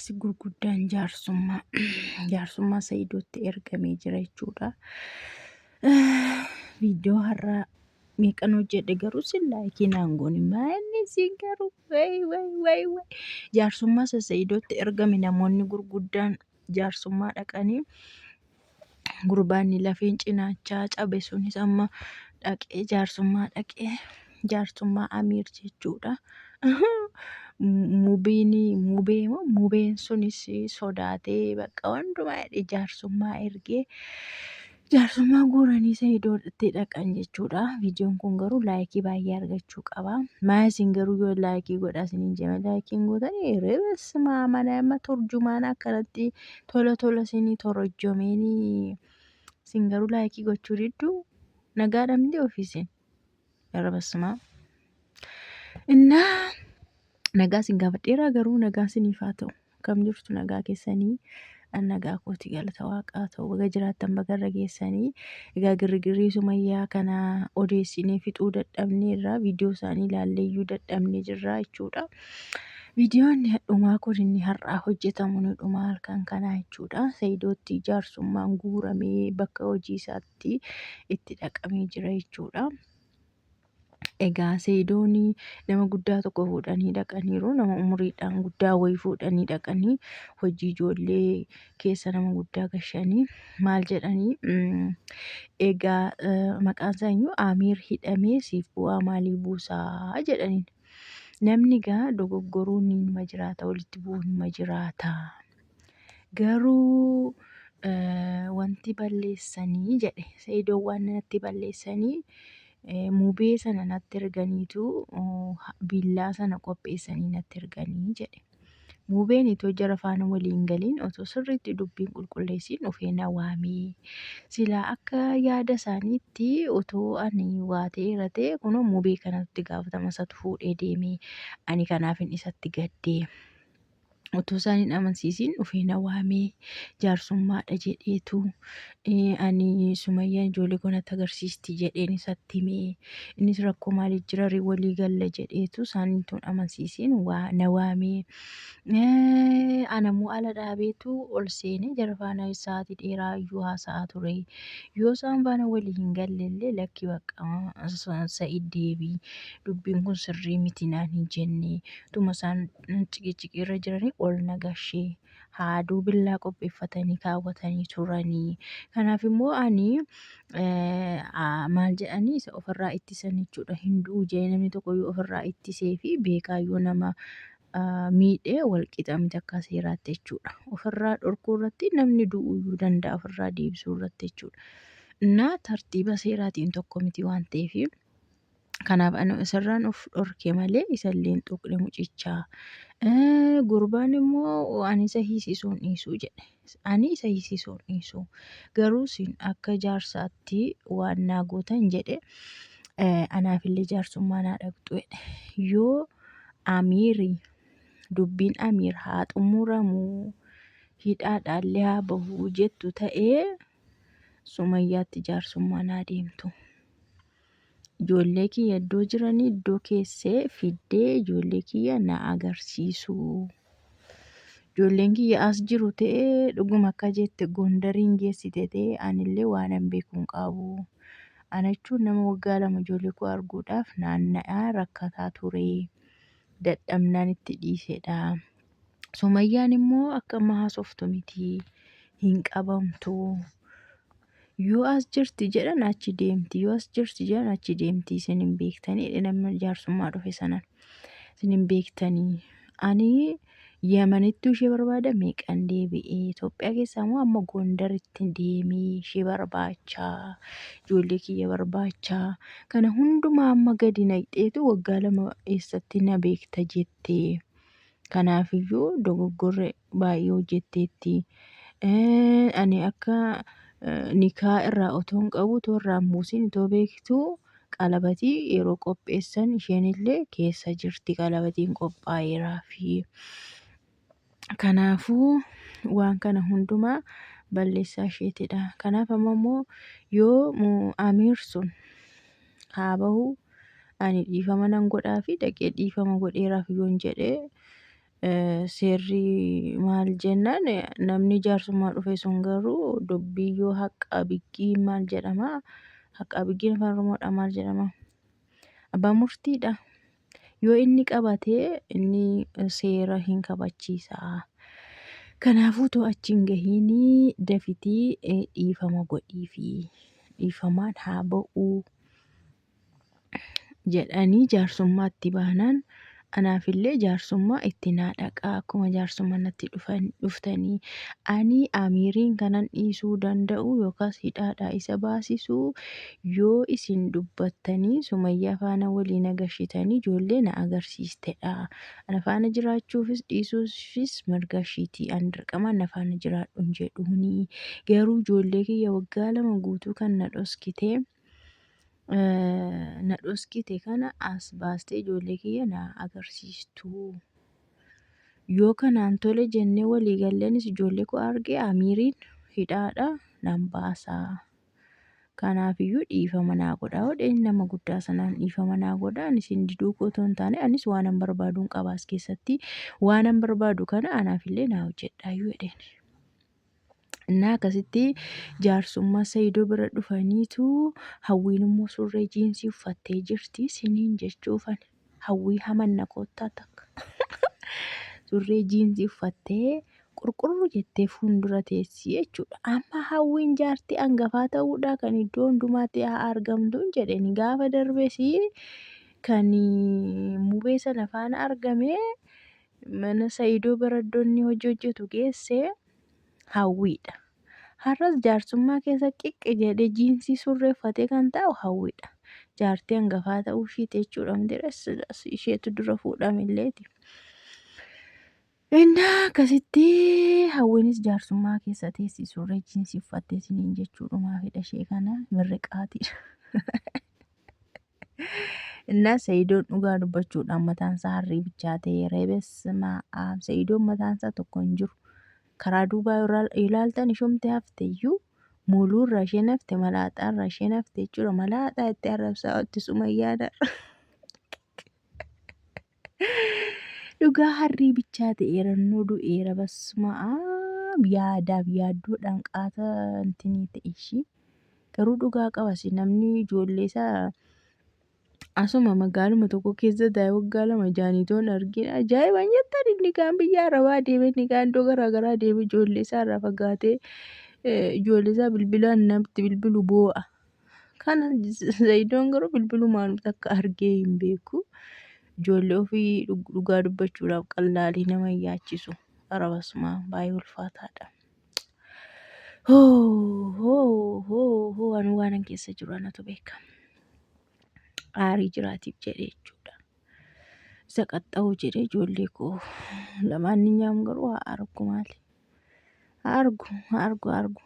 Jaarsi gurguddaan jaarsummaa Sa'iidootti ergamee jira jechuudha. Viidiyoo har'aa meeqan hojjedhe garuu sin laayikii naan goone maali sin garuu way jaarsummaa Sa'iidootti ergame namoonni gurguddaan jaarsummaa dhaqanii gurbaanni lafeen cinaachaa cabe sunis amma dhaqee jaarsummaa dhaqee jaarsummaa Amiir jechuudha. Mubeen sunis sodaatee bakka hundumaa jaarsummaa ergee jaarsummaa guuranii Sa'iidootti dhaqan jechuudha. Viidiyoon kun garuu laayikii baay'ee argachuu qaba. Maa isin garuu yoo laayikii godhaa isiniin jedhame laayikiin gootanii reebasuma mana amma turjumaan akkanatti tola isinii torojjomeenii isin garuu laayikii gochuu didduu nagaa dhabdee ofiisin reebasuma. Innaa nagaa isin gaafadheeraa garuu nagaa isiniif haa ta'u. Kam jirtu nagaa keessanii nagaa kooti galata waaqaa ta'u baga jiraattan baga irra geessanii. Egaa girgirrii Sumayyaa kana odeessinee fixuu dadhabnee irraa viidiyoo isaanii ilaallee iyyuu dadhabnee jirra jechuudha. Viidiyoon dhumaa kun inni har'aa hojjetamu ni dhumaa halkan kanaa jechuudha. Sa'iidootti jaarsummaan guuramee bakka hojii isaatti itti dhaqamee jira jechuudha. Egaa Sa'iidoon nama guddaa tokko fuudhanii dhaqaniiru. Nama umuriidhaan guddaa wayii fuudhanii dhaqanii hojii ijoollee keessa nama guddaa gashanii maal jedhanii egaa maqaan isaa iyyuu Amiir hidhamee siif bu'aa maalii buusaa jedhaniin. Namni egaa dogoggoruun nima jiraata walitti bu'uun nima jiraata. Garuu wanti balleessanii jedhe Sa'iidoon waan natti balleessanii mubee sana natti erganiitu billaa sana qopheessanii natti erganii jedhe. Mubeen itoo jara faana waliin galiin otoo sirriitti dubbiin qulqulleessiin dhufee na waamee silaa akka yaada isaaniitti otoo ani waa ta'eera ta'e kunoo mubee kanatti gaafatama isatu fuudhee deemee ani kanaafin isatti gaddee. Otoo isaan hin amansiisiin dhufee na waamee jaarsummaadha jedheetu ani Sumayyaan ijoollee koo natti agarsiisti jedheen isatti himee innis rakkoo maaliif jira walii galla jedheetu isaanii tun amansiisiin na waamee anammoo ala dhaabeetu ol seenee jara faana sa'aatii dheeraa iyyuu haasa'aa ture. Yoo isaan faana walii hin gallellee lakki baqa Sa'iid deebii dubbiin kun sirrii miti naan hin jenne tuma isaan ciqirra jiranii ol nagashee haaduu billaa qopheeffatanii kaawwatanii turanii. Kanaaf immoo ani maal jedhanii isa ofirraa ittisan jechuudha. Hinduu jee namni tokko yoo ofirraa ittisee fi beekaa yoo nama miidhee wal qixa miti akka seeraatti jechuudha. Ofirraa dhorkuu irratti namni du'uu iyyuu danda'a ofirraa deebisuu irratti jechuudha. Innaa tartiiba seeraatiin tokko miti waan ta'eef kanaaf ani isarraan of dhorke malee isallee hin tuqne mucichaa. Gurbaan immoo ani isa hiisisuun dhiisuu jedhe. Ani isa hiisisuun dhiisuu garuu isin akka jaarsaatti waan naa gootan jedhe anaafillee jaarsummaa naa dhaqxu jedhe. Yoo Amiiri dubbiin Amiir haa xumuramuu hidhaadhaallee haa bahuu jettu ta'ee Sumayyaatti jaarsummaa naa deemtu. Ijoollee kiyya iddoo jiranii iddoo keessee fiddee ijoollee kiyya na agarsiisu. Ijoolleen kiyya as jiru ta'ee dhuguma akka jette Gondariin geessite ta'ee anillee waan hin beekuun qabu. Ana jechuun nama waggaa 2 ijoollee koo arguudhaaf naanna'aa rakkataa ture. Dadhabnaan itti dhiisedha. Sumayyaan immoo akka amma haasoftu miti hin qabamtu. Yoo as jirti jedhan achi deemti. Yoo as jirti jedhan achi deemti. Isin hin beektanii nama jaarsummaa dhufe sanan. Isin hin beektanii. Ani Yamanitti ishee barbaada meeqan deebi'ee Itoophiyaa keessaa immoo amma Gondaritti deemee ishee barbaachaa ijoollee kiyya barbaachaa kana hundumaa amma gadi naqxeetu waggaa 2 eessatti na beekta jettee. Kanaafiyyuu dogoggorre baay'ee hojjetteetti. Ani akka nikaa irraa otoo hin qabu otoo irraa hin buusin otoo beektuu qalabatii yeroo qopheessan isheenillee keessa jirti qalabatiin qophaa'eeraa fi kanaafuu waan kana hundumaa balleessaa isheetidha. Kanaaf amma immoo yoo Amiir sun haa bahu ani dhiifama nan godhaa fi dhaqee dhiifama godheeraaf yoon jedhee Seerri maal jennaan namni jaarsummaa dhufe sun garuu dubbii yoo haqa biggii maal jedhama? Haqa biggiin afaan Oromoodhaan maal jedhama? Abbaan murtiidha. Yoo inni qabatee inni seera hin kabachiisa. Kanaafuu utuu achi hin gahiin dafiitii dhiifama godhiifi dhiifamaan haa ba'u jedhanii jaarsummaa itti baanaan anaafillee jaarsummaa itti naa dhaqaa akkuma jaarsummaa natti dhuftanii ani Amiiriin kanan dhiisuu danda'u yookaas hidhaadhaa isa baasisuu yoo isin dubbattanii Sumayyaa faana waliin agashitanii ijoollee na agarsiistedha. Ana faana jiraachuufis dhiisuufis mirga ishiitii ani dirqamaan na faana jiraadhu hin jedhuunii garuu ijoollee kiyya waggaa 2 guutuu kan na dhoskite kana as baastee ijoollee kiyya na agarsiistu. Yoo kanaan tole jennee walii galleenis ijoollee koo argee Amiiriin hidhaadhaa nan baasaa. Kanaafiyyuu dhiifama naa godhaa hodheen nama guddaa sanaan dhiifama naa godhaa anis hin diduu otoo hin taane anis waanan barbaaduun qaba as keessatti waanan barbaadu kana anaafillee naa hojjedhaayyuu jedheen. Innaa akkasitti jaarsummaa Saayidoo bira dhufaniitu hawwiin immoo surree jiinsii uffattee jirti siniin jechuufan hawwii hamanna koottaa takka. Surree jiinsii uffattee qurqurru jettee fuuldura teessii jechuudha. Amma hawwiin jaartii hangafaa ta'uudha kan iddoo hundumaatti haa argamtuun jedheni gaafa darbesii kan mubee sana faana argame mana Saayidoo bira iddoo inni hojjetu geesse hawwiidha. Har'as jaarsummaa keessa qiqqi jedhee jiinsii surree uffatee kan taa'u hawwiidha. Jaartii hangafaa ta'uu ishiiti jechuudha. Mitiras isheetu dura fuudhamilleeti. Innaa akkasitti hawwiinis jaarsummaa keessa teessii surree jiinsii uffattee siniin jechuudhumaafidha ishee kana mirriqaatiidha. Innaa Saayidoon dhugaa dubbachuudhaan mataansaa harrii bichaatee beesmaa Saayidoon mataansaa tokko hin jiru. Karaa duubaa ilaaltan ishumti hafte iyyuu muuluurra isheen hafte malaaxaarra isheen hafte jechuudha. Malaaxaa itti arrabsaa itti Sumayyaadha. Dhugaa harrii bichaate eerannoo du'eera basmaa yaadaaf yaaddoodhaan qaata intinii ta'e ishii. Garuu dhugaa qabas namni ijoollee isaa asuma magaaluma tokko keessa taa'ee waggaa 2 jaaniitoon argina. Ajaa'iban jettan inni kaan biyya Arabaa deeme inni kaan iddoo garaagaraa deeme ijoollee isaa irraa fagaatee ijoollee isaa bilbilaan namatti bilbilu boo'a. Kana Saayidoon garuu bilbilumaan takka argee hin beeku. Ijoollee ofii dhugaa dubbachuudhaaf qallaalii nama hin yaachisu. Arabasuma baay'ee ulfaataadha. Ani waanan keessa jiru anatu beeka. Aarii jiraatiif jedhee jechuudha. Isa qaxxa'uu jedhee ijoollee koo lamaan ni nyaamu garuu haa argu maali? Haa argu.